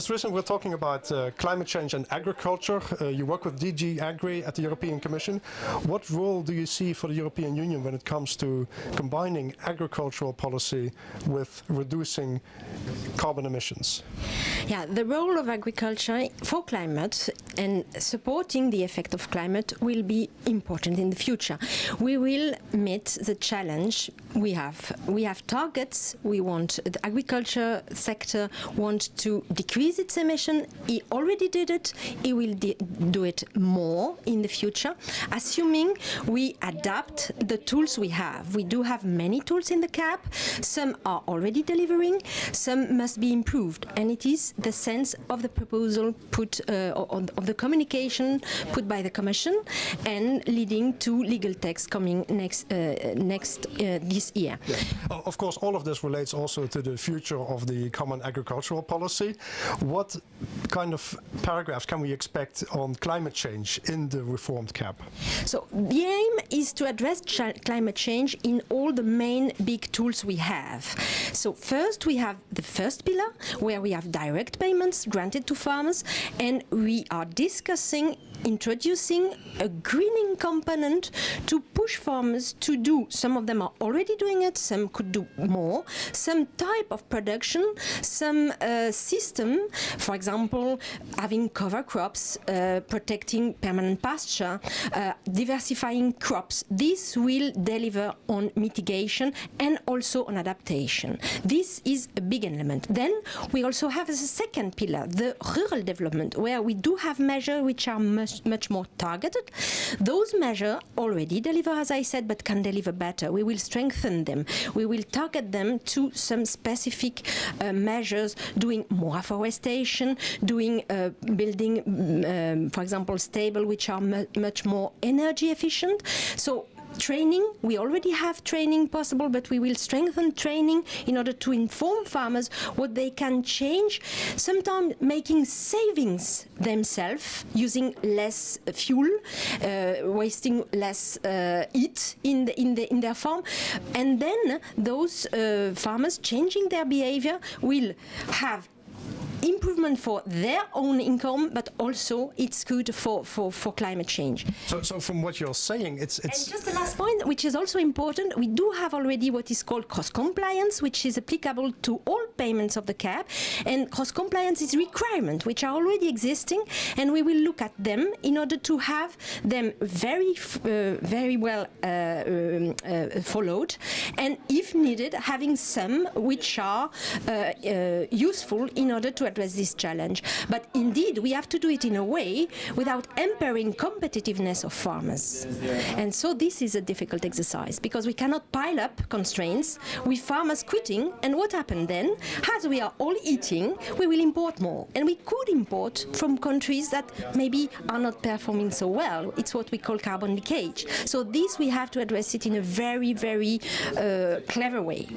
Ms. Driessen, we're talking about climate change and agriculture. You work with DG AGRI at the European Commission. What role do you see for the European Union when it comes to combining agricultural policy with reducing carbon emissions? Yeah, the role of agriculture for climate and supporting the effect of climate will be important in the future. We will meet the challenge we have. We have targets. We want the agriculture sector want to decrease its emission. He already did it. He will do it more in the future, assuming we adapt the tools we have. We do have many tools in the CAP. Some are already delivering. Some must be improved, and it is the sense of the proposal put of the communication put by the Commission and leading to legal text coming this year. Yeah. Of course, all of this relates also to the future of the common agricultural policy. What kind of paragraphs can we expect on climate change in the reformed CAP? So the aim is to address climate change in all the main big tools we have. So first we have the first pillar, where we have direct payments granted to farmers, and we are discussing introducing a greening component to push farmers to do. Some of them are already doing it, some could do more, some type of production, some system, for example, having cover crops, protecting permanent pasture, diversifying crops. This will deliver on mitigation and also on adaptation. This is a big element. Then we also have as a second pillar the rural development, where we do have measures which are much more targeted. Those measures already deliver, as I said, but can deliver better. We will strengthen them. We will target them to some specific measures, doing more afforestation, doing building, for example, stable, which are much more energy efficient. So training, we already have training possible, but we will strengthen training in order to inform farmers what they can change, sometimes making savings themselves, using less fuel, wasting less heat in their farm, and then those farmers changing their behavior will have improvement for their own income, but also it's good for climate change. So from what you're saying, it's... And just the last point, which is also important, we do have already what is called cross-compliance, which is applicable to all payments of the CAP, and cross-compliance is requirement, which are already existing, and we will look at them in order to have them very well followed, and if needed, having some which are useful in order to address this challenge. But indeed, we have to do it in a way without impairing competitiveness of farmers. And so this is a difficult exercise, because we cannot pile up constraints with farmers quitting, and what happened then? As we are all eating, we will import more. And we could import from countries that maybe are not performing so well. It's what we call carbon leakage. So this, we have to address it in a very, very clever way.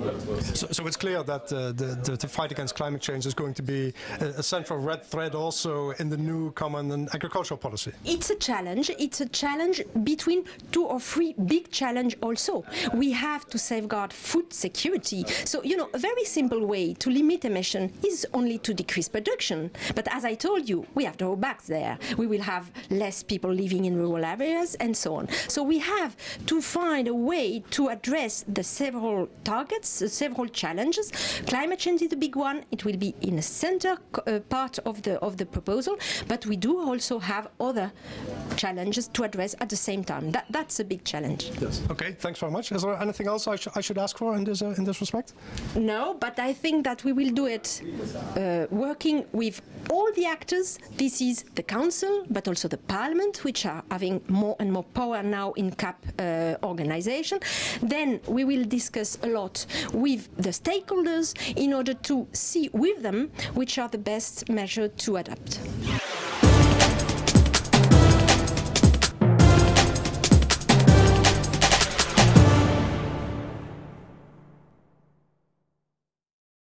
So it's clear that the fight against climate change is going to be a central red thread also in the new common agricultural policy. It's a challenge. It's a challenge between two or three big challenges also. We have to safeguard food security. So, you know, a very simple way to limit emission is only to decrease production. But as I told you, we have drawbacks there. We will have less people living in rural areas and so on. So we have to find a way to address the several targets, several challenges. Climate change is a big one. It will be in a center part of the proposal, but we do also have other challenges to address at the same time. That's a big challenge. Yes. Okay. Thanks very much. Is there anything else I should ask for in this respect? No, but I think that we will do it working with all the actors. This is the Council, but also the Parliament, which are having more and more power now in CAP organization. Then we will discuss a lot with the stakeholders in order to see with them which are the best measures to adapt.